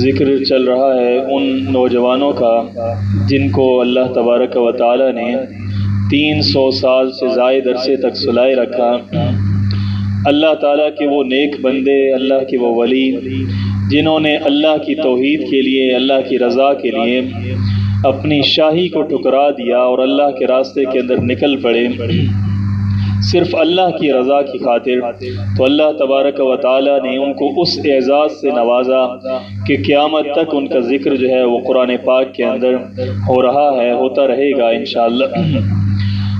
ذکر چل رہا ہے ان نوجوانوں کا جن کو اللہ تبارک و تعالی نے 300 سال سے زائد عرصے تک سلائے رکھا۔ اللہ تعالیٰ کے وہ نیک بندے، اللہ کے وہ ولی جنہوں نے اللہ کی توحید کے لیے، اللہ کی رضا کے لیے اپنی شاہی کو ٹھکرا دیا اور اللہ کے راستے کے اندر نکل پڑے صرف اللہ کی رضا کی خاطر، تو اللہ تبارک و تعالیٰ نے ان کو اس اعزاز سے نوازا کہ قیامت تک ان کا ذکر جو ہے وہ قرآن پاک کے اندر ہو رہا ہے، ہوتا رہے گا انشاءاللہ۔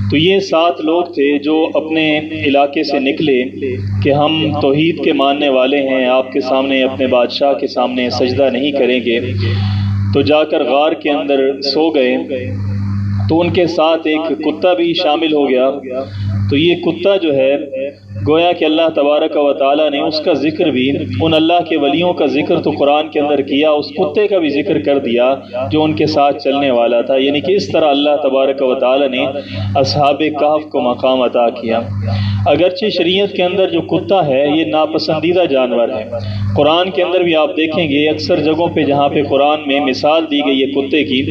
تو یہ 7 لوگ تھے جو اپنے علاقے سے نکلے کہ ہم توحید کے ماننے والے ہیں، آپ کے سامنے، اپنے بادشاہ کے سامنے سجدہ نہیں کریں گے، تو جا کر غار کے اندر سو گئے۔ تو ان کے ساتھ ایک کتا بھی شامل ہو گیا۔ تو یہ کتا جو ہے گویا کہ اللہ تبارک و تعالیٰ نے اس کا ذکر بھی، ان اللہ کے ولیوں کا ذکر تو قرآن کے اندر کیا، اس کتے کا بھی ذکر کر دیا جو ان کے ساتھ چلنے والا تھا۔ یعنی کہ اس طرح اللہ تبارک و تعالیٰ نے اصحاب کہف کو مقام عطا کیا۔ اگرچہ شریعت کے اندر جو کتا ہے یہ ناپسندیدہ جانور ہے، قرآن کے اندر بھی آپ دیکھیں گے اکثر جگہوں پہ جہاں پہ قرآن میں مثال دی گئی ہے کتے کی،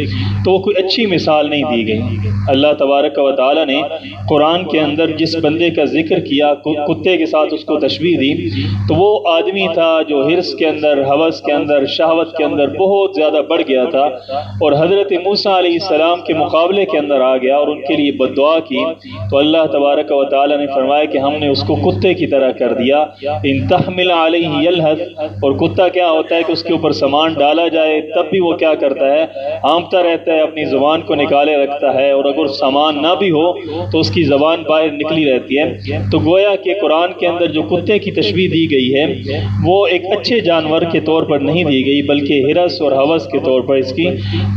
تو وہ کوئی اچھی مثال نہیں دی گئی۔ اللہ تبارک و تعالیٰ نے قرآن کے اندر جس بندے کا ذکر کیا، کتے کے ساتھ اس کو تشبیہ دی، تو وہ آدمی تھا جو حرص کے اندر، ہوس کے اندر، شہوت کے اندر بہت زیادہ بڑھ گیا تھا، اور حضرت موسیٰ علیہ السلام کے مقابلے کے اندر آ گیا اور ان کے لیے بد دعا کی۔ تو اللہ تبارک و تعالیٰ نے فرمایا کہ ہم نے اس کو کتے کی طرح کر دیا۔ ان تحمل علیہ یلہث، اور کتا کیا ہوتا ہے کہ اس کے اوپر سامان ڈالا جائے تب بھی وہ کیا کرتا ہے، ہانپتا رہتا ہے، اپنی زبان کو نکالے رکھتا ہے، اور اگر سامان نہ بھی ہو تو اس کی زبان باہر نکلی رہتی ہے۔ تو گویا کہ قرآن کے اندر جو کتے کی تشبیہ دی گئی ہے وہ ایک اچھے جانور کے طور پر نہیں دی گئی، بلکہ حرص اور ہوس کے طور پر اس کی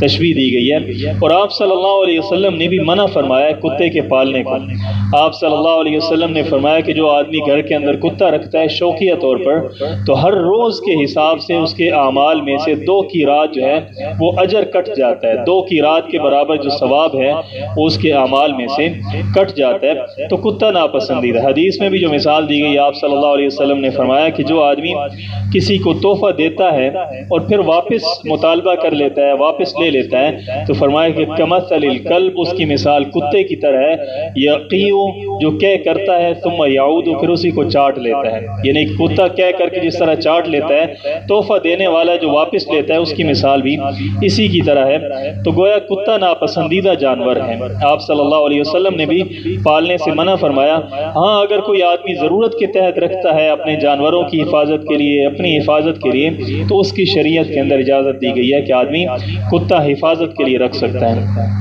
تشبیہ دی گئی ہے۔ اور آپ صلی اللہ علیہ وسلم نے بھی منع فرمایا کتے کے پالنے کو۔ آپ صلی اللہ علیہ وسلم نے فرمایا کہ جو آدمی گھر کے اندر کتا رکھتا ہے شوقیہ طور پر، تو ہر روز کے حساب سے اس کے اعمال میں سے 2 کی رات جو ہے وہ اجر کٹ جاتا ہے، 2 کی رات کے برابر جو ثواب ہے وہ اس کے اعمال میں سے کٹ جاتا ہے۔ تو کتا ناپسندیدہ۔ حدیث میں بھی جو مثال دی گئی، آپ صلی اللہ علیہ وسلم نے فرمایا کہ جو آدمی کسی کو تحفہ دیتا ہے اور پھر واپس مطالبہ کر لیتا ہے، واپس لے لیتا ہے، تو فرمایا کہ کمثل الکلب، اس کی مثال کتے کی طرح ہے، یقیو، جو کہہ کرتا ہے ثم یعود، پھر اسی کو چاٹ لیتا ہے۔ یعنی کتا کہہ کر کے جس طرح چاٹ لیتا ہے، تحفہ دینے والا جو واپس لیتا ہے اس کی مثال بھی اسی کی طرح ہے۔ تو گویا کتا ناپسندیدہ جانور ہے، آپ صلی اللہ علیہ وسلم نے بھی پالنے سے منع فرمایا۔ ہاں اگر کوئی آدمی ضرورت کے تحت رکھتا ہے اپنے جانوروں کی حفاظت کے لیے، اپنی حفاظت کے لیے، تو اس کی شریعت کے اندر اجازت دی گئی ہے کہ آدمی کتا حفاظت کے لیے رکھ سکتا ہے۔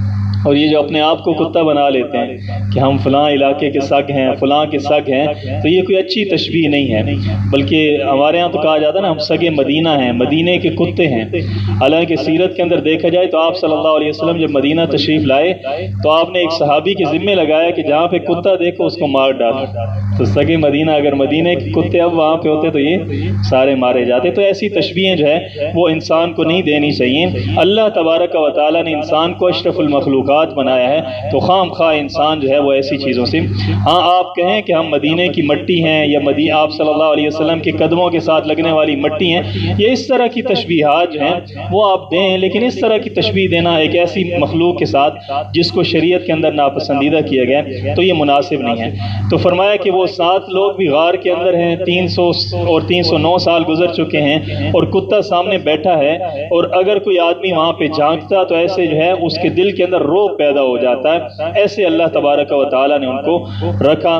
اور یہ جو اپنے آپ کو کتا بنا لیتے ہیں کہ ہم فلاں علاقے کے سگ ہیں، فلاں کے سگ ہیں، تو یہ کوئی اچھی تشبیہ نہیں ہے، بلکہ ہمارے ہاں تو کہا جاتا ہے نا ہم سگے مدینہ ہیں، مدینے کے کتے ہیں۔ حالانکہ سیرت کے اندر دیکھا جائے تو آپ صلی اللہ علیہ وسلم جب مدینہ تشریف لائے تو آپ نے ایک صحابی کے ذمہ لگایا کہ جہاں پہ کتا دیکھو اس کو مار ڈالو۔ تو سگے مدینہ، اگر مدینے کے کتے اب وہاں پہ ہوتے تو یہ سارے مارے جاتے۔ تو ایسی تشبیہیں جو ہے وہ انسان کو نہیں دینی چاہیے۔ اللہ تبارک و تعالیٰ نے انسان کو اشرف المخلوقات بنایا ہے، تو خام خواہ انسان جو ہے وہ ایسی چیزوں سے، ہاں آپ کہیں کہ ہم مدینے کی مٹی ہیں یا آپ صلی اللہ علیہ وسلم کے قدموں کے ساتھ لگنے والی مٹی ہیں، یہ اس طرح کی تشبیہات جو ہیں وہ آپ دیں، لیکن اس طرح کی تشبیہ دینا ایک ایسی مخلوق کے ساتھ جس کو شریعت کے اندر ناپسندیدہ کیا گیا تو یہ مناسب نہیں ہے۔ تو فرمایا کہ وہ 7 لوگ بھی غار کے اندر ہیں، 300 اور 309 سال گزر چکے ہیں، اور کتا سامنے بیٹھا ہے، اور اگر کوئی آدمی وہاں پہ جھانکتا تو ایسے جو ہے اس کے دل کے اندر روب پیدا ہو جاتا ہے۔ ایسے اللہ تبارک و تعالیٰ نے ان کو رکھا۔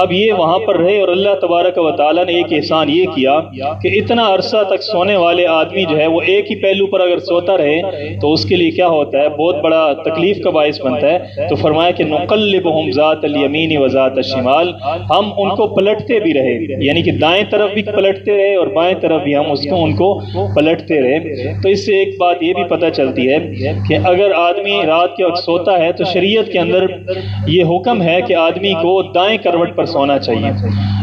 اب یہ وہاں پر رہے، اور اللہ تبارک و تعالیٰ نے ایک احسان یہ کیا کہ اتنا عرصہ تک سونے والے آدمی جو ہے وہ ایک ہی پہلو پر اگر سوتا رہے تو اس کے لیے کیا ہوتا ہے، بہت بڑا تکلیف کا باعث بنتا ہے۔ تو فرمایا کہ نقلبہم ذات الیمین و ذات الشمال، ہم ان کو پلٹتے بھی رہے، یعنی کہ دائیں طرف بھی پلٹتے رہے اور بائیں طرف بھی ہم ان کو پلٹتے رہے۔ تو اس سے ایک بات یہ بھی پتہ چلتی ہے کہ اگر آدمی رات کے وقت سوتا ہے تو شریعت کے اندر یہ حکم ہے کہ آدمی کو دائیں کروٹ پر سونا چاہیے،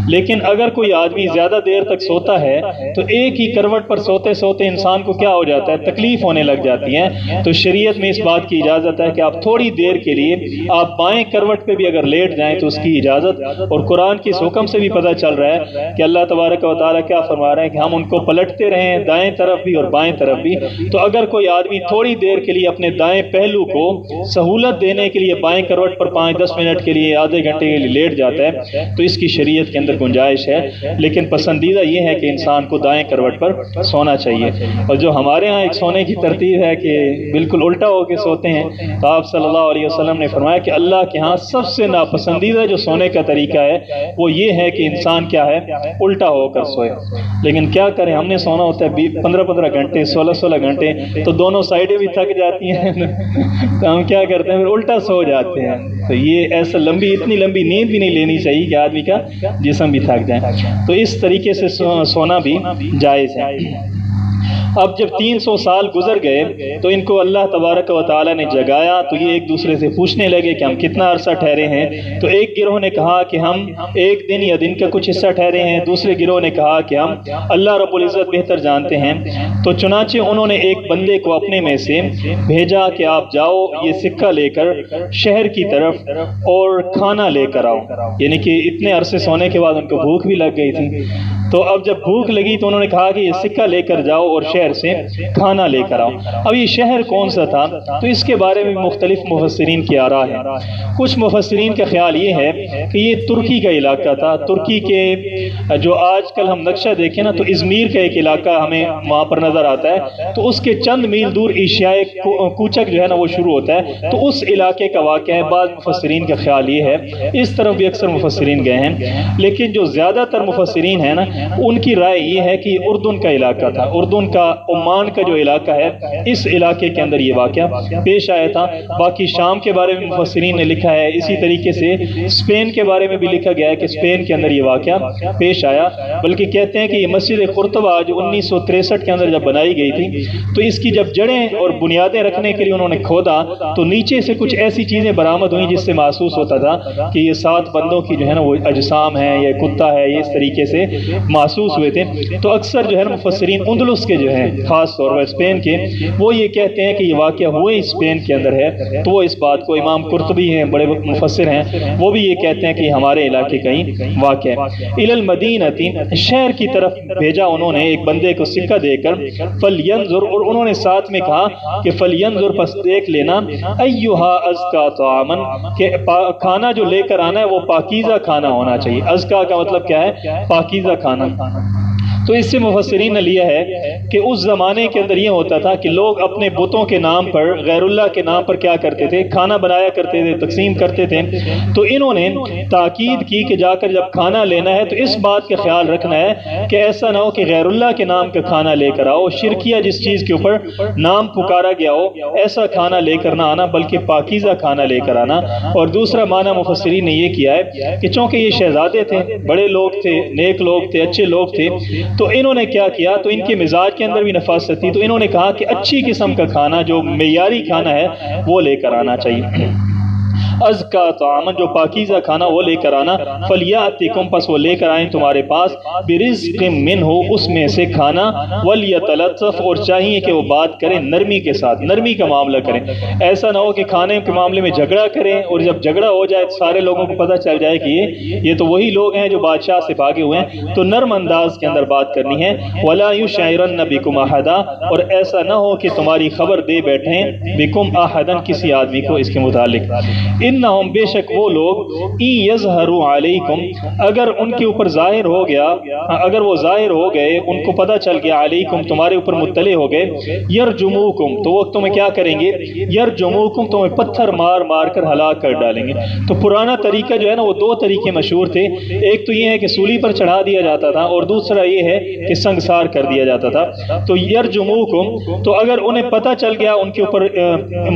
لیکن اگر کوئی آدمی زیادہ دیر تک سوتا ہے تو ایک ہی کروٹ پر سوتے سوتے انسان کو کیا ہو جاتا ہے، تکلیف ہونے لگ جاتی ہے۔ تو شریعت میں اس بات کی اجازت ہے کہ آپ تھوڑی دیر کے لیے آپ بائیں کروٹ پہ بھی اگر لیٹ جائیں تو اس کی اجازت، اور قرآن کی اس حکم سے بھی پتہ چل رہا ہے کہ اللہ تبارک و تعالیٰ کیا فرما رہے ہیں کہ ہم ان کو پلٹتے رہیں دائیں طرف بھی اور بائیں طرف بھی۔ تو اگر کوئی آدمی تھوڑی دیر کے لیے اپنے دائیں پہلو کو سہولت دینے کے لیے بائیں کروٹ پر 5-10 منٹ کے لیے آدھے گھنٹے کے لیے لیٹ جاتا ہے تو اس کی شریعت کے اندر گنجائش ہے، لیکن پسندیدہ یہ ہے کہ انسان کو دائیں کروٹ پر سونا چاہیے۔ اور جو ہمارے ہاں ایک سونے کی ترتیب ہے کہ بالکل الٹا ہو کے سوتے ہیں، تو آپ صلی اللہ علیہ وسلم نے فرمایا کہ اللہ کے ہاں سب سے ناپسندیدہ جو سونے کا طریقہ ہے وہ یہ ہے کہ انسان کیا ہے، الٹا ہو کر سوئے۔ لیکن کیا کریں، ہم نے سونا ہوتا ہے 15-15 گھنٹے 16-16 گھنٹے، تو دونوں سائڈیں بھی تھک جاتی ہیں تو ہم کیا کرتے ہیں، پھر الٹا سو جاتے ہیں۔ تو یہ ایسا اتنی لمبی نیند بھی نہیں لینی چاہیے کہ آدمی کا جسم بھی تھک جائے، تو اس طریقے سے سونا بھی جائز ہے۔ اب جب 300 سال گزر گئے تو ان کو اللہ تبارک و تعالیٰ نے جگایا، تو یہ ایک دوسرے سے پوچھنے لگے کہ ہم کتنا عرصہ ٹھہرے ہیں۔ تو ایک گروہ نے کہا کہ ہم ایک دن یا دن کا کچھ حصہ ٹھہرے ہیں، دوسرے گروہ نے کہا کہ ہم اللہ رب العزت بہتر جانتے ہیں۔ تو چنانچہ انہوں نے ایک بندے کو اپنے میں سے بھیجا کہ آپ جاؤ یہ سکہ لے کر شہر کی طرف اور کھانا لے کر آؤ، یعنی کہ اتنے عرصے سونے کے بعد ان کو بھوک بھی لگ گئی تھی۔ تو اب جب بھوک لگی تو انہوں نے کہا کہ یہ سکہ لے کر جاؤ اور شہر سے کھانا لے کر آؤ۔ اب یہ شہر کون سا تھا، تو اس کے بارے میں مختلف مفسرین کی آراء ہے۔ کچھ مفسرین کا خیال یہ ہے کہ یہ ترکی کا علاقہ تھا۔ ترکی کے جو آج کل ہم نقشہ دیکھیں نا تو ازمیر کا ایک علاقہ ہمیں وہاں پر نظر آتا ہے، تو اس کے چند میل دور ایشیائے کوچک جو ہے نا وہ شروع ہوتا ہے، تو اس علاقے کا واقعہ ہے۔ بعض مفسرین کا خیال یہ ہے، اس طرف بھی اکثر مفسرین گئے ہیں، لیکن جو زیادہ تر مفسرین ہیں نا ان کی رائے یہ ہے کہ اردن کا علاقہ تھا۔ اردن کا عمان کا جو علاقہ ہے اس علاقے کے اندر یہ واقعہ پیش آیا تھا۔ باقی شام کے بارے میں مفسرین نے لکھا ہے، اسی طریقے سے اسپین کے بارے میں بھی لکھا گیا ہے کہ اسپین کے اندر یہ واقعہ پیش آیا۔ بلکہ کہتے ہیں کہ یہ مسجد قرطبہ جو 1963 کے اندر جب بنائی گئی تھی تو اس کی جب جڑیں اور بنیادیں رکھنے کے لیے انہوں نے کھودا تو نیچے سے کچھ ایسی چیزیں برآمد ہوئیں جس سے محسوس ہوتا تھا کہ یہ 7 بندوں کی جو ہے نا وہ اجسام ہیں، یہ کتا ہے، یہ اس طریقے سے محسوس ہوئے تھے۔ تو اکثر جو ہے مفسرین اندلس کے جو ہیں خاص طور پر اسپین کے، وہ یہ کہتے ہیں کہ یہ واقعہ ہوئے اسپین کے اندر ہے، تو وہ اس بات کو امام قرطبی ہیں بڑے مفسر ہیں، وہ بھی یہ کہتے ہیں کہ یہ ہمارے علاقے کا ہی واقعہ ہے۔ الی المدینہ، شہر کی طرف بھیجا انہوں نے ایک بندے کو سکہ دے کر، فلینظر، اور انہوں نے ساتھ میں کہا کہ فلینظر، پس دیکھ لینا، ایھا ازکا طعاما، کہ کھانا جو لے کر آنا ہے وہ پاکیزہ کھانا ہونا چاہیے۔ ازکا کا مطلب کیا ہے، پاکیزہ کھانا۔ تو اس سے مفسرین نے لیا ہے کہ اس زمانے کے اندر یہ ہوتا تھا کہ لوگ اپنے بتوں کے نام پر، غیر اللہ کے نام پر کیا کرتے تھے، کھانا بنایا کرتے تھے، تقسیم کرتے تھے۔ تو انہوں نے تاکید کی کہ جا کر جب کھانا لینا ہے تو اس بات کا خیال رکھنا ہے کہ ایسا نہ ہو کہ غیر اللہ کے نام کا کھانا لے کر آؤ، شرکیہ جس چیز کے اوپر نام پکارا گیا ہو ایسا کھانا لے کر نہ آنا، بلکہ پاکیزہ کھانا لے کر آنا۔ اور دوسرا معنی مفسرین نے یہ کیا ہے کہ چونکہ یہ شہزادے تھے، بڑے لوگ تھے، نیک لوگ تھے، اچھے لوگ تھے، تو انہوں نے کیا کیا، تو ان کے مزاج کے اندر بھی نفاست تھی، تو انہوں نے کہا کہ اچھی قسم کا کھانا جو معیاری کھانا ہے وہ لے کر آنا چاہیے۔ ازکا طعاما، جو پاکیزہ کھانا وہ لے کر آنا، فلیاتکم، پس وہ لے کر آئیں تمہارے پاس، برزق منہ، اس میں سے کھانا، ولیتلطف، اور چاہیے کہ وہ بات کریں نرمی کے ساتھ، نرمی کا معاملہ کریں۔ ایسا نہ ہو کہ کھانے کے معاملے میں جھگڑا کریں اور جب جھگڑا ہو جائے تو سارے لوگوں کو پتہ چل جائے کہ یہ تو وہی لوگ ہیں جو بادشاہ سے بھاگے ہوئے ہیں۔ تو نرم انداز کے اندر بات کرنی ہے۔ ولا یشعرن بکم احدا، اور ایسا نہ ہو کہ تمہاری خبر دے بیٹھیں بکم احدا، کسی آدمی کو اس کے متعلق۔ انہم، بے شک وہ لوگ، ان یظہروا علیکم، اگر ان کے اوپر ظاہر ہو گیا، اگر وہ ظاہر ہو گئے، ان کو پتہ چل گیا، علیکم، تمہارے اوپر مطلع ہو گئے، یرجموکم، تو وہ تمہیں کیا کریں گے، یرجموکم، تمہیں پتھر مار مار کر ہلاک کر ڈالیں گے۔ تو پرانا طریقہ جو ہے نا وہ 2 طریقے مشہور تھے، ایک تو یہ ہے کہ سولی پر چڑھا دیا جاتا تھا اور دوسرا یہ ہے کہ سنگسار کر دیا جاتا تھا۔ تو یرجموکم، تو اگر انہیں پتہ چل گیا، ان کے اوپر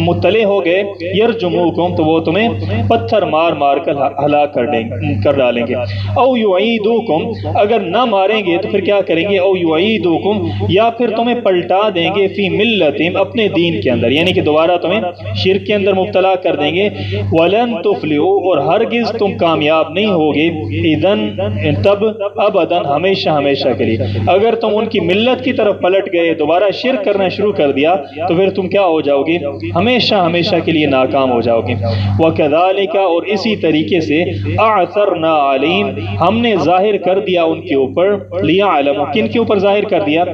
مطلع ہو گئے، یرجموکم، تو وہ تمہیں پتھر مار مار کر ہلاک کر ڈالیں گے۔ او یعیدوکم، اگر نہ ماریں گے تو پھر کیا کریں گے؟ او یعیدوکم، یا پھر تمہیں پلٹا دیں گے فی ملتہم، اپنے دین کے اندر، یعنی کہ دوبارہ تمہیں شرک کے اندر مبتلا کر دیں گے۔ ولن تفلحوا، اور ہرگز تم کامیاب نہیں ہوگے، اذن تب ابداً، ہمیشہ ہمیشہ کے لیے۔ اگر تم ان کی ملت کی طرف پلٹ گئے، دوبارہ شرک کرنا شروع کر دیا، تو پھر تم کیا ہو جاؤ گے؟ ہمیشہ ہمیشہ کے لیے ناکام ہو جاؤ گے۔ وَكَذَلِكَ، اور اسی طریقے سے اعثرنا علیہم، ہم نے ظاہر کر دیا ان کے اوپر، لیعلموا، کن کے اوپر ظاہر کر دیا؟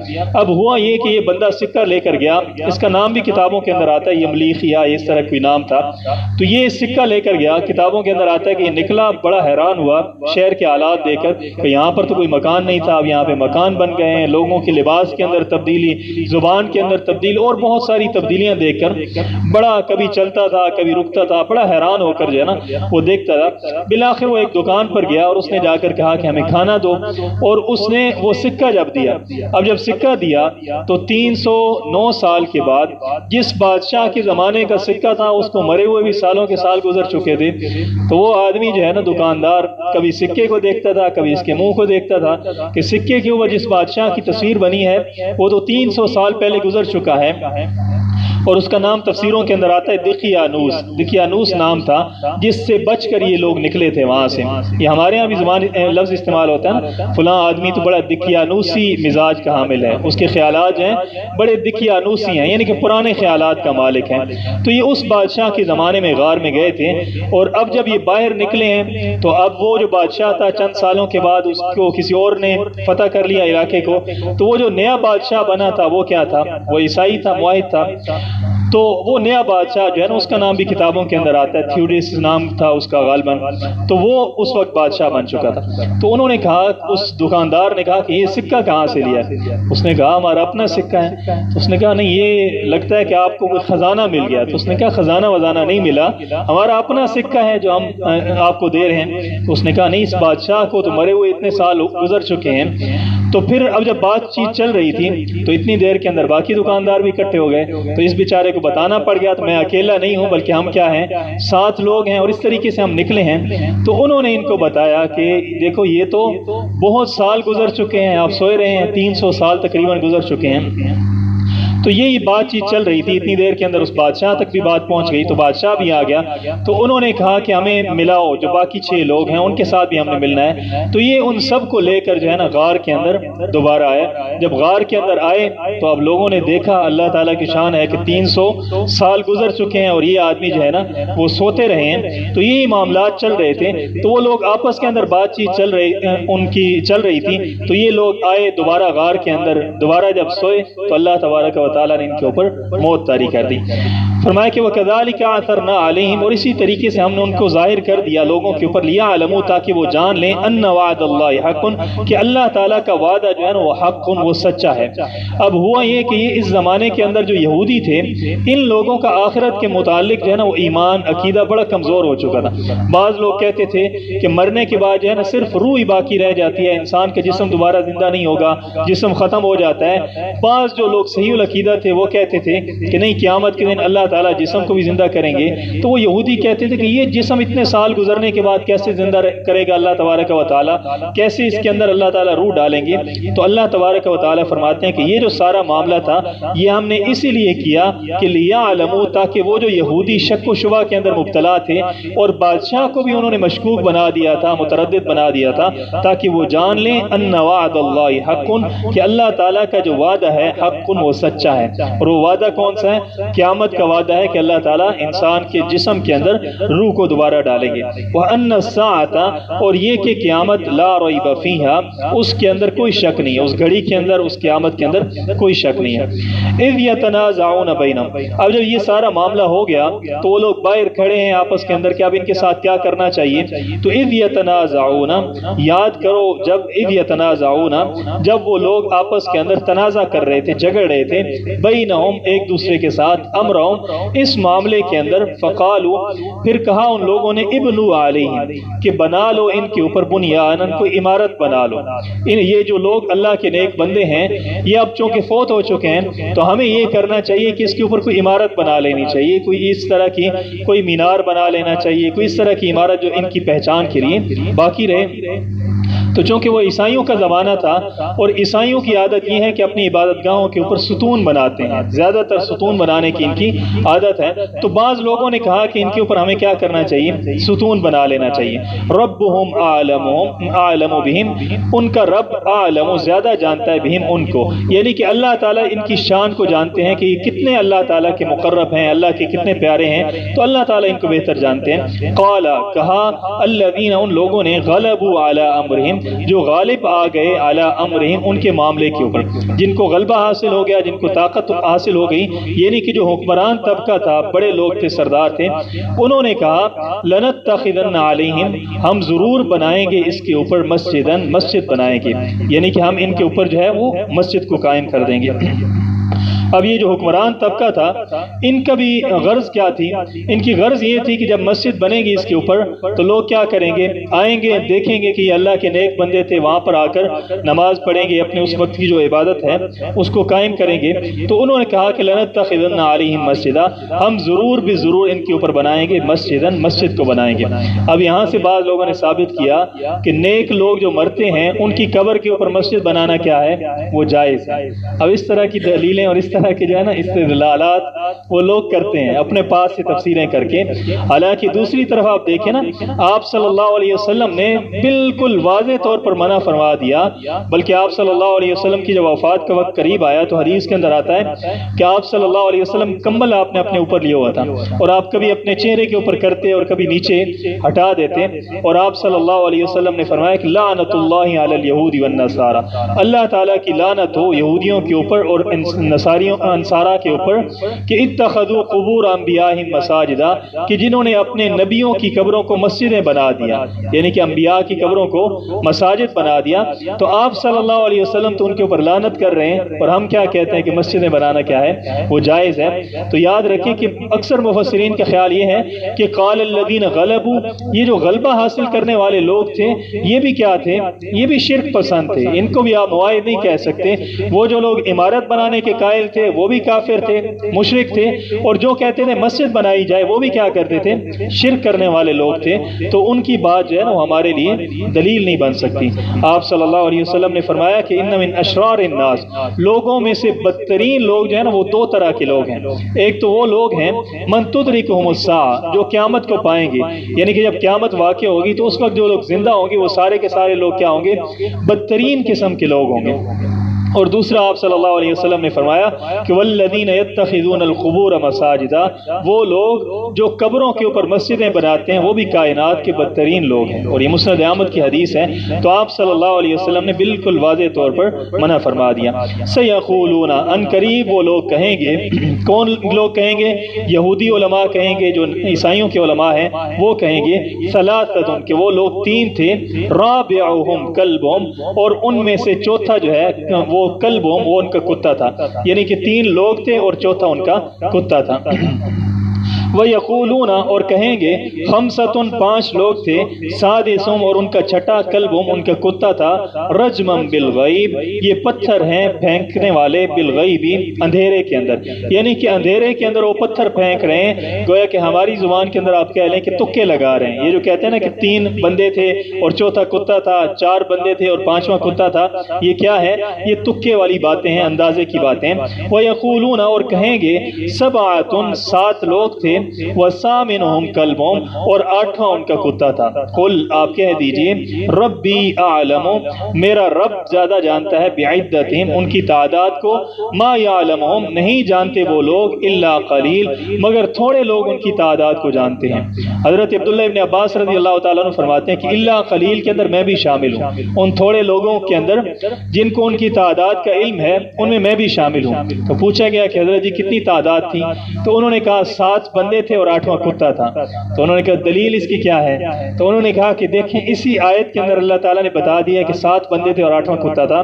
اب ہوا یہ کہ یہ بندہ سکہ لے کر گیا، اس کا نام بھی کتابوں کے اندر آتا ہے یملیخیا، اس طرح کوئی نام تھا، تو یہ سکہ لے کر گیا، کتابوں کے اندر آتا ہے کہ یہ نکلا، بڑا حیران ہوا شہر کے حالات دیکھ کر کہ یہاں پر تو کوئی مکان نہیں تھا، اب یہاں پہ مکان بن گئے ہیں، لوگوں کے لباس کے اندر تبدیلی، زبان کے اندر تبدیلی، اور بہت ساری تبدیلیاں دیکھ کر بڑا، کبھی چلتا تھا کبھی رکتا تھا، بڑا حیران ہو کر جو ہے نا وہ دیکھتا تھا۔ بالآخر وہ ایک دکان پر گیا اور اس نے جا کر کہا کہ ہمیں کھانا دو، اور اس نے وہ سکہ جب دیا، اب جب سکہ دیا تو 309 سال کے بعد جس بادشاہ کے زمانے کا سکہ تھا، اس کو مرے ہوئے بھی سالوں کے سال گزر چکے تھے، تو وہ آدمی جو ہے نا دکاندار کبھی سکے کو دیکھتا تھا کبھی اس کے منہ کو دیکھتا تھا کہ سکے کے اوپر جس بادشاہ کی تصویر بنی ہے وہ تو 300 سال پہلے گزر چکا ہے، اور اس کا نام تفسیروں کے اندر آتا ہے دقیانوس، دقیانوس نام تھا جس سے بچ کر یہ لوگ نکلے تھے وہاں سے۔ یہ ہمارے ہاں بھی زبان لفظ استعمال ہوتا ہے نا، فلاں آدمی تو بڑا دقیانوسی مزاج کا حامل ہے، اس کے خیالات جو ہیں بڑے دقیانوسی ہیں، یعنی کہ پرانے خیالات کا مالک ہیں۔ تو یہ اس بادشاہ کے زمانے میں غار میں گئے تھے، اور اب جب یہ باہر نکلے ہیں تو اب وہ جو بادشاہ تھا چند سالوں کے بعد اس کو کسی اور نے فتح کر لیا علاقے کو، تو وہ جو نیا بادشاہ بنا تھا وہ کیا تھا؟ وہ عیسائی تھا، موحد تھا۔ تو وہ نیا بادشاہ جو ہے نا، اس کا نام بھی کتابوں کے اندر آتا ہے، تھیوڈیس نام تھا اس کا غالباً، تو وہ اس وقت بادشاہ بن چکا تھا۔ تو انہوں نے کہا، اس دکاندار نے کہا کہ یہ سکہ کہاں سے لیا؟ اس نے کہا ہمارا اپنا سکہ ہے۔ تو اس نے کہا نہیں، یہ لگتا ہے کہ آپ کو کوئی خزانہ مل گیا۔ تو اس نے کہا خزانہ وزانہ نہیں ملا، ہمارا اپنا سکہ ہے جو ہم آپ کو دے رہے ہیں۔ تو اس نے کہا نہیں، اس بادشاہ کو تو مرے ہوئے اتنے سال گزر چکے ہیں۔ تو پھر اب جب بات چیت چل رہی تھی تو اتنی دیر کے اندر باقی دکاندار بھی اکٹھے ہو گئے، تو اس بیچارے کو بتانا پڑ گیا تو میں اکیلا نہیں ہوں بلکہ ہم کیا ہیں، 7 لوگ ہیں، اور اس طریقے سے ہم نکلے ہیں۔ تو انہوں نے ان کو بتایا کہ دیکھو یہ تو بہت سال گزر چکے ہیں، آپ سوئے رہے ہیں، 300 سال تقریباً گزر چکے ہیں۔ تو یہی بات چیت چل رہی تھی، اتنی دیر کے اندر اس بادشاہ تک بھی بات پہنچ گئی، تو بادشاہ بھی آ گیا۔ تو انہوں نے کہا کہ ہمیں ملاؤ، جو باقی 6 لوگ ہیں ان کے ساتھ بھی ہم نے ملنا ہے۔ تو یہ ان سب کو لے کر جو ہے نا غار کے اندر دوبارہ آئے۔ جب غار کے اندر آئے تو اب لوگوں نے دیکھا، اللہ تعالیٰ کی شان ہے کہ 300 سال گزر چکے ہیں اور یہ آدمی جو ہے نا وہ سوتے رہے ہیں۔ تو یہی معاملات چل رہے تھے، تو وہ لوگ آپس کے اندر بات چیت ان کی چل رہی تھی۔ تو یہ لوگ آئے دوبارہ غار کے اندر، دوبارہ جب سوئے تو اللہ تبارک و تعالیٰ نے ان کے اوپر موت طاری کر دی۔ فرمایا کہ وَكَذَلِكَ أَثَرْنَا عَلَيْهِمْ، اور اسی طریقے سے ہم نے ان کو ظاہر کر دیا لوگوں کے اوپر، لِيَعْلَمُوا، تاکہ وہ جان لیں، أَنَّ وَعْدَ اللَّهِ حَقٌّ، کہ اللہ تعالیٰ کا وعدہ جو ہے نا وہ حق، وہ سچا ہے۔ اب ہوا یہ کہ یہ اس زمانے کے اندر جو یہودی تھے، ان لوگوں کا آخرت کے متعلق جو ہے نا وہ ایمان عقیدہ بڑا کمزور ہو چکا تھا۔ بعض لوگ کہتے تھے کہ مرنے کے بعد جو ہے نا صرف روح ہی باقی رہ جاتی ہے، انسان کا جسم دوبارہ زندہ نہیں ہوگا، جسم ختم ہو جاتا ہے۔ بعض جو لوگ صحیح العقیدہ تھے وہ کہتے تھے کہ نہیں، قیامت کے دن اللہ تعالیٰ جسم کو بھی زندہ کریں گے۔ تو وہ یہودی کہتے تھے کہ یہ جسم اتنے سال گزرنے کے بعد کیسے زندہ کرے گا اللہ تبارک و تعالیٰ، کیسے اس کے اندر اللہ تعالیٰ روح ڈالیں گے؟ تو اللہ تبارک و تعالیٰ فرماتے ہیں کہ یہ جو سارا معاملہ تھا یہ ہم نے اسی لیے کیا کہ لیعلموا، تاکہ وہ جو یہودی شک و شبہ کے اندر مبتلا تھے اور بادشاہ کو بھی انہوں نے مشکوک بنا دیا تھا، متردد بنا دیا تھا، تاکہ وہ جان لیں ان وعد اللہ حق، کہ اللہ تعالیٰ کا جو وعدہ ہے حق، وہ سچا ہے۔ اور وہ وعدہ کون سا ہے؟ قیامت کا وعدہ ہے کہ اللہ تعالیٰ انسان کے جسم کے اندر روح کو دوبارہ ڈالیں گے۔ وَأَنَّ السَّاعَةَ، اور یہ کہ قیامت لا ریب فیہا، اس کے اندر کوئی شک نہیں ہے، اس گھڑی کے اندر، اس قیامت کے اندر کوئی شک نہیں ہے۔ اذ یتنازعون بینہم، اب جب یہ سارا معاملہ ہو گیا تو وہ لوگ باہر کھڑے ہیں آپس کے اندر کہ اب ان کے ساتھ کیا کرنا چاہیے۔ تو اذ یتنازعون، یاد کرو جب اذ یتنازعون، جب وہ لوگ آپس کے اندر تنازع کر رہے تھے، جھگڑ رہے تھے، بینہم ایک دوسرے کے ساتھ امرہم اس معاملے کے اندر فقالو پھر کہا ان لوگوں نے ابنو علیہم کہ بنا لو ان کے اوپر بنیانن کوئی عمارت بنا لو. یہ جو لوگ اللہ کے نیک بندے ہیں یہ اب چونکہ فوت ہو چکے ہیں تو ہمیں یہ کرنا چاہیے کہ اس کے اوپر کوئی عمارت بنا لینی چاہیے, کوئی اس طرح کی کوئی مینار بنا لینا چاہیے, کوئی اس طرح کی عمارت جو ان کی پہچان کے لیے باقی رہے. تو چونکہ وہ عیسائیوں کا زمانہ تھا اور عیسائیوں کی عادت یہ ہے کہ اپنی عبادت گاہوں کے اوپر ستون بناتے ہیں, زیادہ تر ستون بنانے کی ان کی عادت ہے, تو بعض لوگوں نے کہا کہ ان کے اوپر ہمیں کیا کرنا چاہیے, ستون بنا لینا چاہیے. ربہم اعلم بہم, ان کا رب اعلم زیادہ جانتا ہے بہم ان کو, یعنی کہ اللہ تعالیٰ ان کی شان کو جانتے ہیں کہ یہ کتنے اللہ تعالیٰ کے مقرب ہیں, اللہ کے کتنے پیارے ہیں, تو اللہ تعالیٰ ان کو بہتر جانتے ہیں. قال کہا الذین ان لوگوں نے غلبوا علی امرہم جو غالب آ گئے علی امرہم ان کے معاملے کے اوپر, جن کو غلبہ حاصل ہو گیا, جن کو طاقت حاصل ہو گئی, یعنی کہ جو حکمران طبقہ تھا, بڑے لوگ تھے, سردار تھے, انہوں نے کہا لنتخذن علیہم ہم ضرور بنائیں گے اس کے اوپر مسجدن مسجد بنائیں گے, یعنی کہ ہم ان کے اوپر جو ہے وہ مسجد کو قائم کر دیں گے. اب یہ جو حکمران طبقہ تھا ان کا بھی غرض کیا تھی, ان کی غرض یہ تھی کہ جب مسجد بنے گی اس کے اوپر تو لوگ کیا کریں گے, آئیں گے, دیکھیں گے کہ یہ اللہ کے نیک بندے تھے, وہاں پر آ کر نماز پڑھیں گے, اپنے اس وقت کی جو عبادت ہے اس کو قائم کریں گے. تو انہوں نے کہا کہ لنتخذن علیہم مسجدا, ہم ضرور بھی ضرور ان کے اوپر بنائیں گے مسجدن مسجد کو بنائیں گے. اب یہاں سے بعض لوگوں نے ثابت کیا کہ نیک لوگ جو مرتے ہیں ان کی قبر کے اوپر مسجد بنانا کیا ہے, وہ جائز ہے. اب اس طرح کی دلیلیں اور اس طرح کے جو ہے نا استدلالات وہ لوگ کرتے ہیں اپنے پاس سے تفسیریں کر کے. حالانکہ دوسری طرف آپ دیکھیں نا, آپ صلی اللہ علیہ وسلم نے بالکل واضح طور پر منع فرما دیا, بلکہ آپ صلی اللہ علیہ وسلم کی جب وفات کا وقت قریب آیا تو حدیث کے اندر آتا ہے کہ آپ صلی اللہ علیہ وسلم کمبل آپ نے اپنے اوپر لیا ہوا تھا, اور آپ کبھی اپنے چہرے کے اوپر کرتے اور کبھی نیچے ہٹا دیتے, اور آپ صلی اللہ علیہ وسلم نے فرمایا کہ لعنت اللہ علی الیہود والنصارى, اللہ تعالیٰ کی لعنت ہو یہودیوں کے اوپر اور انصارہ کے اوپر, کہ اتخذوا قبور انبیائہم مساجدا, کہ جنہوں نے اپنے نبیوں کی قبروں کو مسجدیں بنا دیا, یعنی کہ انبیاء کی قبروں کو مساجد بنا دیا. تو آپ صلی اللہ علیہ وسلم تو ان کے اوپر لعنت کر رہے ہیں, اور ہم کیا کہتے ہیں کہ مسجدیں بنانا کیا ہے, وہ جائز ہے. تو یاد رکھیں کہ اکثر مفسرین کا خیال یہ ہے کہ قال الذین غلبوا, یہ جو غلبہ حاصل کرنے والے لوگ تھے یہ بھی کیا تھے, یہ بھی شرک پسند تھے, ان کو بھی آپ معاہد نہیں کہہ سکتے. وہ جو لوگ عمارت بنانے کے قائل تھے وہ بھی کافر تھے, مشرک تھے, اور جو کہتے تھے مسجد بنائی جائے وہ بھی کیا کرتے تھے, شرک کرنے والے لوگ تھے. تو ان کی بات جو ہے نا وہ ہمارے لیے دلیل نہیں بن سکتی. آپ صلی اللہ علیہ وسلم نے فرمایا کہ ان من اشرار الناس, لوگوں میں سے بدترین لوگ جو ہے نا وہ دو طرح کے لوگ ہیں. ایک تو وہ لوگ ہیں من تدرکہم الساعہ, جو قیامت کو پائیں گے, یعنی کہ جب قیامت واقع ہوگی تو اس وقت جو لوگ زندہ ہوں گے وہ سارے کے سارے لوگ کیا ہوں گے, بدترین قسم کے لوگ ہوں گے. اور دوسرا آپ صلی اللہ علیہ وسلم نے فرمایا کہ والذین یتخذون القبور مساجدا, وہ لوگ جو قبروں کے اوپر مسجدیں بناتے ہیں وہ بھی کائنات کے بدترین لوگ ہیں. اور یہ مسند احمد کی حدیث ہے. تو آپ صلی اللہ علیہ وسلم نے بالکل واضح طور پر منع فرما دیا. سیقولون, ان قریب وہ لوگ کہیں گے, کون لوگ کہیں گے, یہودی علماء کہیں گے, جو عیسائیوں کے علماء ہیں وہ کہیں گے, ثلاثۃ, کہ وہ لوگ تین تھے, رابعہم کلبہم, اور ان میں سے چوتھا جو ہے وہ کلبہم, وہ ان کا کتا تھا, یعنی کہ تین لوگ تھے اور چوتھا ان کا کتا تھا. وَيَقُولُونَ, اور کہیں گے, خمسۃ, پانچ لوگ تھے, سادسہم, اور ان کا چھٹا, کلبہم, ان کا کتا تھا, رجمم بالغیب, یہ پتھر ہیں پھینکنے والے, بالغیبی, اندھیرے کے اندر, یعنی کہ اندھیرے کے اندر وہ پتھر پھینک رہے ہیں, گویا کہ ہماری زبان کے اندر آپ کہہ لیں کہ تکے لگا رہے ہیں. یہ جو کہتے ہیں نا کہ تین بندے تھے اور چوتھا کتا تھا, چار بندے تھے اور پانچواں کتا تھا, یہ کیا ہے, یہ تکے والی باتیں ہیں, اندازے کی باتیں. وَيَقُولُونَ, اور کہیں گے, سبعۃ, سات لوگ تھے, وَثَامِنُهُمْ كَلْبُهُمْ, اور آٹھواں ان کا کتا تھا. قل, آپ کہہ دیجئے, ربی اعلم, میرا رب زیادہ جانتا ہے, بعدتہم, ان کی تعداد کو, ما یعلمہم, نہیں جانتے وہ لوگ, الا قلیل, مگر تھوڑے لوگ ان کی تعداد کو جانتے ہیں. حضرت عبداللہ ابن عباس رضی اللہ تعالیٰ عنہ فرماتے ہیں کہ الا قلیل کے اندر میں بھی شامل ہوں, ان تھوڑے لوگوں کے اندر جن کو ان کی تعداد کا علم ہے ان میں بھی شامل ہوں. تو پوچھا گیا کہ حضرت جی کتنی تعداد تھی, تو انہوں نے کہا 7 بندے بندے تھے اور 8واں کتا تھا۔ تو انہوں نے کہا دلیل اس کی کیا ہے؟ تو انہوں نے کہا کہ دیکھیں اسی آیت کے اندر اللہ تعالیٰ نے بتا دیا کہ 7 بندے تھے اور 8واں کتا تھا۔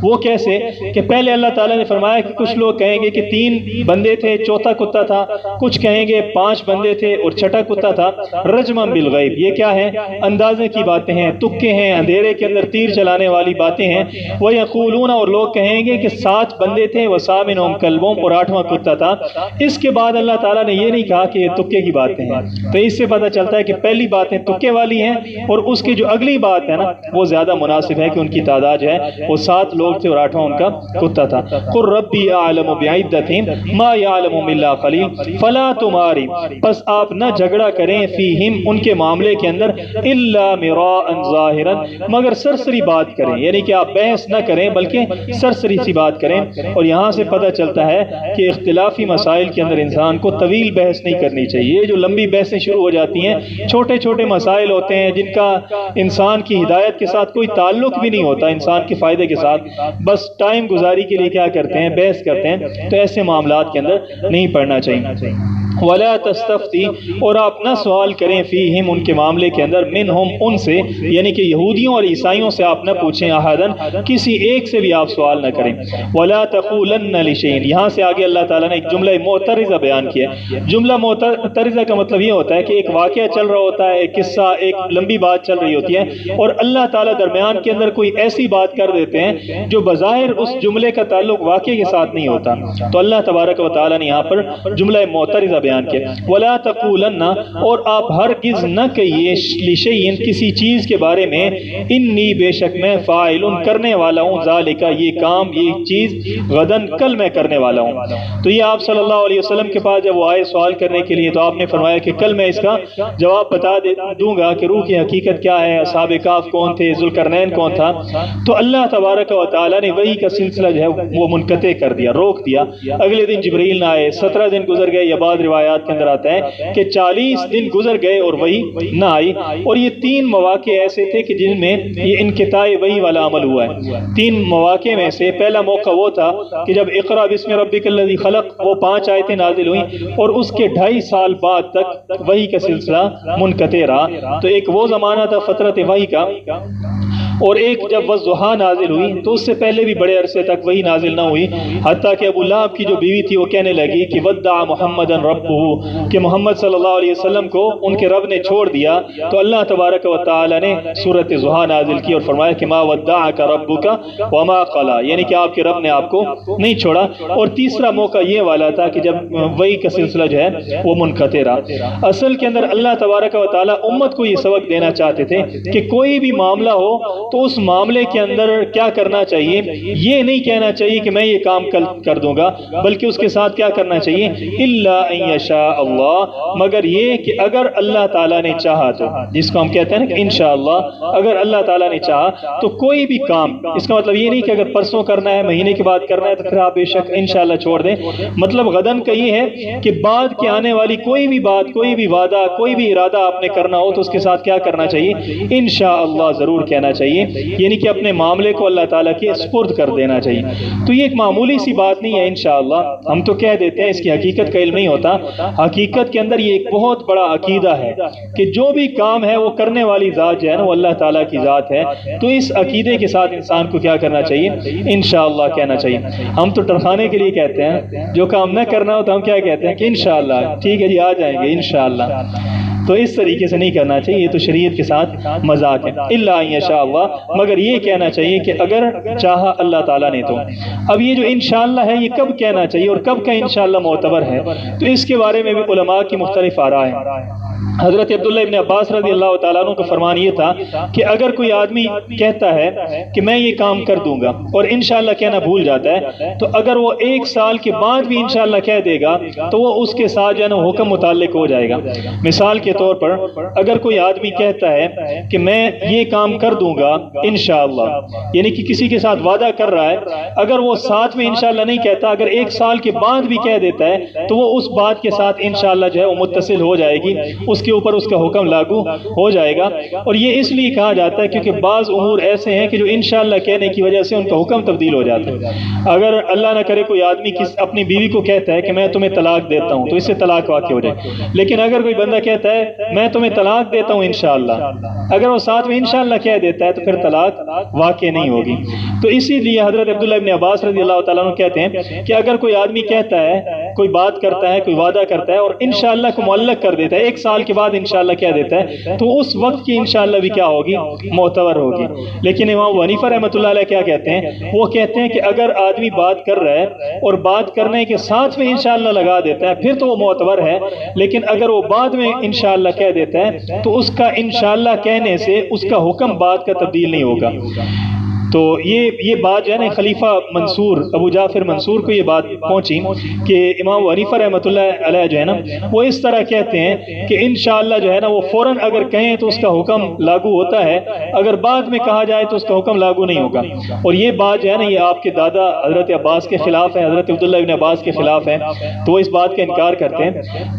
وہ کیسے کہ پہلے اللہ تعالیٰ نے فرمایا کہ کچھ لوگ کہیں گے کہ 3 بندے تھے 4تھا کتا تھا، کچھ کہیں گے 5 بندے تھے اور 6واں کتا تھا۔ رجما بالغیب، یہ کیا ہے؟ اندازے کی باتیں ہیں، تکے ہیں، اندھیرے کے اندر تیر چلانے والی باتیں ہیں۔ وَيَقُولُونَ، اور لوگ کہیں گے کہ 7 بندے تھے وَسَامِنُهُمْ كَلْبُهُمْ، اور 8واں کتا تھا۔ اس کے بعد اللہ تعالیٰ نے یہ نہیں کہا کہ یہ تکے کی باتیں ہیں۔ تو اس سے پتہ چلتا ہے کہ پہلی باتیں تکے والی ہیں اور اس کی جو اگلی بات ہے نا وہ زیادہ مناسب ہے کہ ان کی تعداد ہے وہ 7 لوگ تھے اور 8واں ان کا کتا تھا۔ قُلْ رَبِّي أَعْلَمُ بِعِدَّتِهِمْ مَا يَعْلَمُهُمْ إِلَّا قَلِيلٌ فَلَا تُمَارِ، پس آپ نہ جھگڑا کریں فیہم ان کے معاملے کے اندر الا مراء ظاہرا، مگر سرسری بات کریں، یعنی کہ آپ بحث نہ کریں بلکہ سرسری سی بات کریں۔ اور یہاں سے پتہ چلتا ہے کہ اختلافی مسائل کے اندر انسان کو طویل بحث نہیں کرنی چاہیے۔ یہ جو لمبی بحثیں شروع ہو جاتی ہیں، چھوٹے چھوٹے مسائل ہوتے ہیں جن کا انسان کی ہدایت کے ساتھ کوئی تعلق بھی نہیں ہوتا، انسان کے فائدے کے ساتھ، بس ٹائم گزاری کے لیے کیا کرتے ہیں؟ بحث کرتے ہیں۔ تو ایسے معاملات کے اندر نہیں پڑنا چاہیے۔ وَلَا تَسْتَفْتِ، اور آپ نہ سوال کریں فیہم ان کے معاملے کے اندر منہم ان سے، یعنی کہ یہودیوں اور عیسائیوں سے آپ نہ پوچھیں، احدن کسی ایک سے بھی آپ سوال نہ کریں۔ وَلَا تَقُولَنَّ لِشَيْءٍ، یہاں سے آگے اللہ تعالیٰ نے ایک جملہ معترضہ بیان کیا۔ جملہ معترضہ کا مطلب یہ ہوتا ہے کہ ایک واقعہ چل رہا ہوتا ہے، ایک قصہ، ایک لمبی بات چل رہی ہوتی ہے اور اللہ تعالیٰ درمیان کے اندر کوئی ایسی بات کر دیتے ہیں جو بظاہر اس جملے کا تعلق واقعے کے ساتھ نہیں ہوتا۔ تو اللہ تبارک و تعالیٰ نے یہاں پر جملہ معترضہ بیان کیا۔ وَلَا تَقُولَنَّ، اور آپ ہرگز نہ کہیے لِشَيْءٍ کسی چیز کے بارے میں، انی بے شک میں فاعل کرنے والا ہوں، ذالک یہ کام، یہ چیز، غدن کل میں کرنے والا ہوں۔ تو یہ آپ صلی اللہ علیہ وسلم کے پاس جب وہ آئے سوال کرنے کے لیے تو آپ نے فرمایا کہ کل میں اس کا جواب بتا دوں گا کہ روح کی حقیقت کیا ہے، اصحاب کہف کون تھے، ذوالقرنین کون تھا۔ تو اللہ تبارک و تعالیٰ نے وحی کا سلسلہ جو ہے وہ منقطع کر دیا، روک دیا۔ اگلے دن جبریل نہ آئے، 17 دن گزر گئے، یا بعض روایات کے اندر آتا ہے کہ 40 دن گزر گئے اور وحی نہ آئی۔ اور یہ 3 مواقع ایسے تھے کہ جن میں یہ انقطاع وحی والا عمل ہوا ہے۔ 3 مواقع میں سے پہلا موقع وہ تھا کہ جب اقرا بسم ربک الذی خلق، وہ 5 آیتیں نازل ہوئیں اور اس کے 2.5 سال بعد تک وحی کا سلسلہ منقطع رہا۔ تو ایک وہ زمانہ تھا فترت وحی کا، اور ایک جب والضحیٰ نازل ہوئی تو اس سے پہلے بھی بڑے عرصے تک وہی نازل نہ ہوئی، حتیٰ کہ ابو لہب کی جو بیوی تھی وہ کہنے لگی کہ ودع محمد ربہ، کہ محمد صلی اللہ علیہ وسلم کو ان کے رب نے چھوڑ دیا۔ تو اللہ تبارک و تعالی نے سورۃ ضحیٰ نازل کی اور فرمایا کہ ما ودعک ربک وما قلی، یعنی کہ آپ کے رب نے آپ کو نہیں چھوڑا۔ اور تیسرا موقع یہ والا تھا کہ جب وہی کا سلسلہ جو ہے وہ منقطع رہا۔ اصل کے اندر اللہ تبارک و تعالی امت کو یہ سبق دینا چاہتے تھے کہ کوئی بھی معاملہ ہو تو اس معاملے کے اندر کیا کرنا چاہیے، یہ نہیں کہنا چاہیے کہ میں یہ کام کل کر دوں گا، بلکہ اس کے ساتھ کیا کرنا چاہیے، الا ان یشاء اللہ، مگر یہ کہ اگر اللہ تعالیٰ نے چاہا تو، جس کو ہم کہتے ہیں نا کہ انشاءاللہ، اگر اللہ تعالیٰ نے چاہا تو کوئی بھی کام، اس کا مطلب یہ نہیں کہ اگر پرسوں کرنا ہے، مہینے کے بعد کرنا ہے تو پھر آپ بے شک انشاءاللہ چھوڑ دیں۔ مطلب غدن کا یہ ہے کہ بعد کے آنے والی کوئی بھی بات، کوئی بھی وعدہ، کوئی بھی ارادہ آپ نے کرنا ہو تو اس کے ساتھ کیا کرنا چاہیے، انشاءاللہ ضرور کہنا چاہیے، یعنی کہ اپنے معاملے کو اللہ تعالیٰ کے سپرد کر دینا چاہیے۔ تو یہ ایک معمولی سی بات نہیں ہے انشاءاللہ، ہم تو کہہ دیتے ہیں، اس کی حقیقت کا علم نہیں ہوتا۔ حقیقت کے اندر یہ ایک بہت بڑا عقیدہ ہے کہ جو بھی کام ہے وہ کرنے والی ذات جو ہے نا وہ اللہ تعالیٰ کی ذات ہے۔ تو اس عقیدے کے ساتھ انسان کو کیا کرنا چاہیے، انشاءاللہ کہنا چاہیے۔ ہم تو ٹرخانے کے لیے کہتے ہیں، جو کام نہ کرنا ہو تو ہم کیا کہتے ہیں کہ انشاءاللہ، ٹھیک ہے جی آ جائیں گے انشاءاللہ۔ تو اس طریقے سے نہیں کرنا چاہیے، یہ تو شریعت کے ساتھ مذاق ہے۔ الا ان یشاء اللہ، مگر یہ کہنا چاہیے کہ اگر چاہا اللہ تعالیٰ نے تو۔ اب یہ جو انشاءاللہ ہے یہ کب کہنا چاہیے اور کب کا انشاءاللہ معتبر ہے، تو اس کے بارے میں بھی علماء کی مختلف آراء ہیں۔ حضرت عبداللہ ابن عباس رضی اللہ تعالیٰ عنہ کا فرمان یہ تھا کہ اگر کوئی آدمی کہتا ہے کہ میں یہ کام کر دوں گا اور انشاءاللہ کہنا بھول جاتا ہے، تو اگر وہ 1 سال کے بعد بھی انشاءاللہ کہہ دے گا تو وہ اس کے ساتھ جو ہے نا حکم متعلق ہو جائے گا۔ مثال کے طور پر اگر کوئی آدمی کہتا ہے کہ میں یہ کام کر دوں گا انشاءاللہ، یعنی کہ کسی کے ساتھ وعدہ کر رہا ہے، اگر وہ ساتھ میں انشاءاللہ نہیں کہتا، اگر 1 سال کے بعد بھی کہہ دیتا ہے تو وہ اس بات کے ساتھ انشاءاللہ جو ہے وہ متصل ہو جائے گی، اس کے اوپر اس کا حکم لاگو ہو جائے گا۔ اور یہ اس لیے کہا جاتا ہے کیونکہ بعض امور ایسے ہیں کہ جو انشاءاللہ کہنے کی وجہ سے ان کا حکم تبدیل ہو جاتا ہے۔ اگر اللہ نہ کرے کوئی آدمی اپنی بیوی کو کہتا ہے کہ میں تمہیں طلاق دیتا ہوں تو اس سے طلاق واقع ہو جائے، لیکن اگر کوئی بندہ کہتا ہے میں تمہیں طلاق دیتا ہوں انشاءاللہ، اگر وہ ساتھ میں انشاءاللہ کہہ دیتا ہے تو پھر طلاق واقع نہیں ہوگی۔ تو اسی لیے حضرت عبداللہ ابن عباس رضی اللہ تعالیٰ عنہ کہتے ہیں کہ اگر کوئی آدمی کہتا ہے، کوئی بات کرتا ہے، کوئی وعدہ کرتا ہے اور انشاءاللہ کو معلق کر دیتا ہے، 1 سال کے بعد انشاءاللہ کہہ دیتا ہے، تو اس وقت کی انشاءاللہ بھی کیا ہوگی؟ معتبر ہوگی۔ لیکن امام ابو حنیفہ رحمۃ اللہ علیہ کیا کہتے ہیں؟ وہ کہتے ہیں کہ اگر آدمی بات کر رہا ہے اور بات کرنے کے ساتھ میں انشاءاللہ لگا دیتا ہے پھر تو وہ معتبر ہے، لیکن اگر وہ بعد میں انشاءاللہ کہہ دیتا ہے تو اس کا انشاءاللہ کہنے سے اس کا حکم بات کا تبدیل نہیں ہوگا۔ تو یہ بات جو ہے نا خلیفہ منصور ابو جعفر منصور کو یہ بات پہنچی کہ امام ابو حنیفہ رحمۃ اللہ علیہ جو ہے نا وہ اس طرح کہتے ہیں کہ انشاءاللہ جو ہے نا وہ فوراً اگر کہیں تو اس کا حکم لاگو ہوتا ہے، اگر بعد میں کہا جائے تو اس کا حکم لاگو نہیں ہوگا۔ اور یہ بات جو ہے نا یہ آپ کے دادا حضرت عباس کے خلاف ہے، حضرت عبداللہ ابن عباس کے خلاف ہے، تو وہ اس بات کا انکار کرتے ہیں۔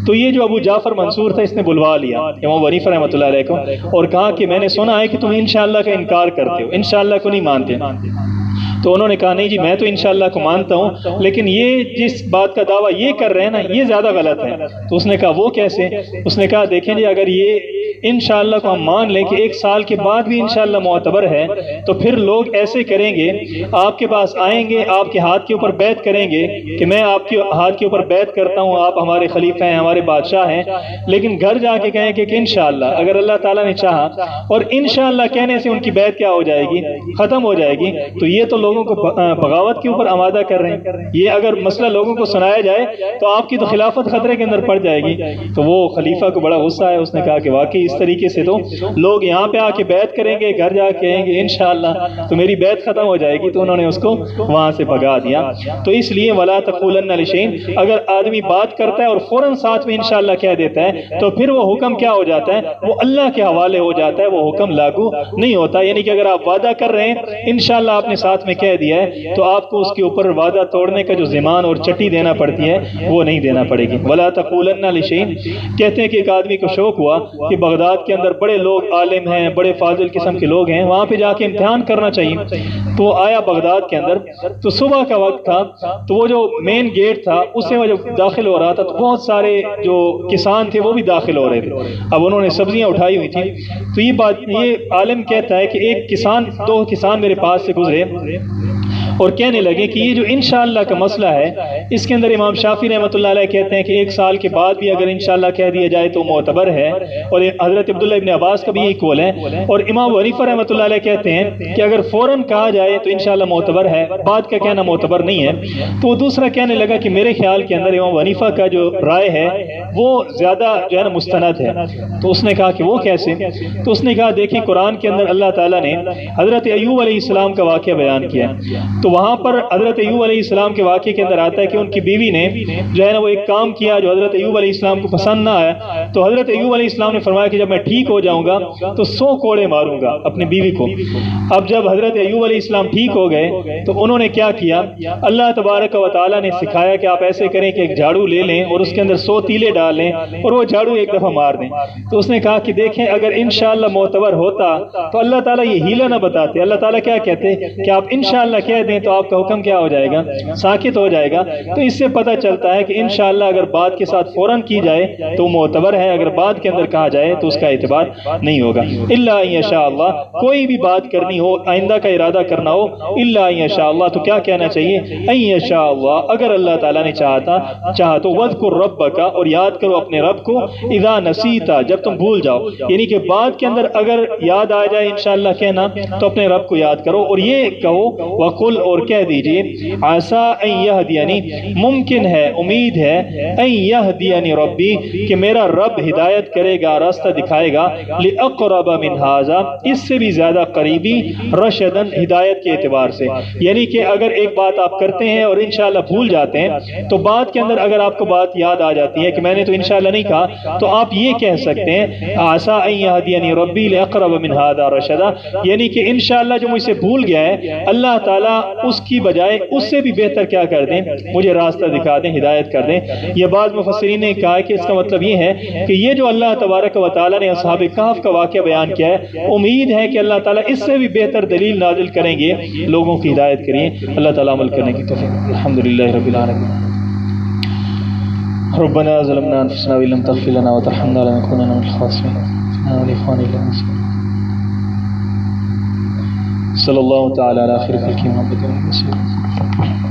تو یہ جو ابو جعفر منصور تھا اس نے بلوا لیا امام ابو حنیفہ رحمۃ اللہ علیہ کو اور کہا کہ میں نے سنا ہے کہ تم انشاءاللہ کا انکار کرتے ہو، انشاءاللہ کو نہیں مانتے۔ تو انہوں نے کہا نہیں جی میں تو انشاءاللہ کو مانتا ہوں، لیکن یہ جس بات کا دعویٰ یہ کر رہے ہیں نا یہ زیادہ غلط ہے۔ تو اس نے کہا وہ کیسے؟ اس نے کہا دیکھیں جی اگر یہ انشاءاللہ کو ہم مان لیں کہ 1 سال کے بعد بھی انشاءاللہ معتبر ہے تو پھر لوگ ایسے کریں گے، آپ کے پاس آئیں گے، آپ کے ہاتھ کے اوپر بیعت کریں گے کہ میں آپ کے ہاتھ کے اوپر بیعت کرتا ہوں، آپ ہمارے خلیفہ ہیں، ہمارے بادشاہ ہیں، لیکن گھر جا کے کہیں گے کہ انشاءاللہ اگر اللہ تعالیٰ نے چاہا، اور انشاءاللہ کہنے سے ان کی بیعت کیا ہو جائے گی؟ ختم ہو جائے گی۔ تو یہ تو لوگوں کو بغاوت کے اوپر آمادہ کر رہے ہیں۔ یہ اگر مسئلہ لوگوں کو سنایا جائے تو آپ کی تو خلافت خطرے کے اندر پڑ جائے گی۔ تو وہ خلیفہ کو بڑا غصہ ہے، اس نے کہا کہ واقعی اس طریقے سے تو لوگ یہاں پہ آ کے بیعت کریں گے، گھر جا کے کہیں گے انشاءاللہ تو میری بیعت ختم ہو جائے گی، تو انہوں نے اس کو وہاں سے بھگا دیا۔ تو اس لیے ولا تقولن لشیء، اگر آدمی بات کرتا ہے اور فوراً ساتھ میں انشاءاللہ کہہ دیتا ہے تو پھر وہ حکم کیا ہو جاتا ہے؟ وہ اللہ کے حوالے ہو جاتا ہے، وہ حکم لاگو نہیں ہوتا۔ یعنی کہ اگر آپ وعدہ کر رہے ہیں انشاءاللہ آپ نے ساتھ میں کہہ دیا ہے تو آپ کو اس کے اوپر وعدہ توڑنے کا جو زمان اور چٹی دینا پڑتی ہے وہ نہیں دینا پڑے گی۔ ولا تقولن لشیء، کہتے ہیں کہ ایک آدمی کو شوق ہوا کہ بغداد کے اندر بڑے لوگ عالم ہیں، بڑے فاضل قسم کے لوگ ہیں، وہاں پہ جا کے امتحان کرنا چاہیے۔ تو وہ آیا بغداد کے اندر، تو صبح کا وقت تھا، تو وہ جو مین گیٹ تھا اس سے وہ جب داخل ہو رہا تھا تو بہت سارے جو کسان تھے وہ بھی داخل ہو رہے تھے۔ اب انہوں نے سبزیاں اٹھائی ہوئی تھی، تو یہ عالم کہتا ہے کہ ایک کسان، 2 کسان میرے پاس سے گزرے اور کہنے لگے کہ یہ جو انشاءاللہ کا مسئلہ ہے اس کے اندر امام شافعی رحمۃ اللہ علیہ کہتے ہیں کہ 1 سال کے بعد بھی اگر انشاءاللہ کہہ دیا جائے تو معتبر ہے، اور حضرت عبداللہ ابن عباس کا بھی یہی قول ہے، اور امام ابو حنیفہ رحمۃ اللہ علیہ کہتے ہیں کہ اگر فوراً کہا جائے تو انشاءاللہ معتبر ہے، بعد کا کہنا معتبر نہیں ہے۔ تو وہ دوسرا کہنے لگا کہ میرے خیال کے اندر امام ابو حنیفہ کا جو رائے ہے وہ زیادہ جو ہے نا مستند ہے۔ تو اس نے کہا کہ وہ کیسے؟ تو اس نے کہا دیکھیں قرآن کے اندر اللہ تعالیٰ نے حضرت ایوب علیہ السلام کا واقعہ بیان کیا ہے، تو وہاں پر حضرت ایوب علیہ السلام کے واقعے کے اندر آتا ہے کہ ان کی بیوی نے جو ہے نا وہ ایک کام کیا جو حضرت ایوب علیہ السلام کو پسند نہ آیا، تو حضرت ایوب علیہ السلام نے فرمایا کہ جب میں ٹھیک ہو جاؤں گا تو 100 کوڑے ماروں گا اپنی بیوی کو۔ اب جب حضرت ایوب علیہ السلام ٹھیک ہو گئے تو انہوں نے کیا کیا؟ اللہ تبارک و تعالیٰ نے سکھایا کہ آپ ایسے کریں کہ ایک جھاڑو لے لیں اور اس کے اندر 100 تیلے ڈال لیں اور وہ جھاڑو ایک دفعہ مار دیں۔ تو اس نے کہا کہ دیکھیں اگر انشاءاللہ معتبر ہوتا تو اللہ تعالیٰ یہ ہیلہ نہ بتاتے، اللہ تعالیٰ کیا کہتے کہ آپ انشاءاللہ کہہ دیں تو آپ کا حکم کیا ہو جائے گا؟ ساکت ہو جائے گا۔ تو اس سے پتہ چلتا ہے کہ انشاءاللہ اگر بات کے ساتھ فوراً کی جائے تو معتبر ہے، اگر بات کے اندر کہا جائے تو اس کا اعتبار نہیں ہوگا۔ الا ان یشاء اللہ، کوئی بھی بات کرنی ہو، آئندہ کا ارادہ کرنا ہو، الا ان یشاء اللہ تو کیا کہنا چاہیے؟ ان یشاء اللہ، اگر اللہ تعالیٰ نے چاہا تو وذکر ربک، اور یاد کرو اپنے رب کو، اذا نسیت، جب تم بھول جاؤ، یعنی کہ بات کے اندر اگر یاد آ جائے انشاءاللہ کہنا تو اپنے رب کو یاد کرو اور یہ کہو وقل، اور کہہ دیجئے عسیٰ ان یہدینی، ممکن ہے، امید ہے، ان یہدینی ربی، کہ میرا رب ہدایت کرے گا، راستہ دکھائے گا، لاقرب من ھذا، اس سے بھی زیادہ قریبی، رشدن، ہدایت کے اعتبار سے۔ یعنی کہ اگر ایک بات آپ کرتے ہیں اور انشاءاللہ بھول جاتے ہیں تو بات کے اندر اگر آپ کو بات یاد آ جاتی ہے کہ میں نے تو انشاءاللہ نہیں کہا، تو آپ یہ کہہ سکتے ہیں عسیٰ ان یہدینی ربی لاقرب من ھذا رشدا، یعنی کہ انشاءاللہ جو مجھ سے بھول گیا ہے اللہ تعالیٰ اس کی بجائے اس سے بھی بہتر کیا کر دیں، مجھے راستہ دکھا دیں، ہدایت کر دیں۔ یہ بعض مفسرین نے کہا کہ اس کا مطلب یہ ہے کہ یہ جو اللہ تبارک و تعالیٰ نے اصحاب کہف کا واقعہ بیان کیا ہے، امید ہے کہ اللہ تعالیٰ اس سے بھی بہتر دلیل نازل کریں گے، لوگوں کی ہدایت کریں۔ اللہ تعالیٰ عمل کرنے کی توفیق۔ الحمدللہ رب العالمین۔ ربنا ظلمنا انفسنا وان لم تغفر لنا وترحمنا لنكونن من الخاسرين ولإخواننا المسلمين۔ صلی اللہ تعالی علی خیر خلقہ محمد۔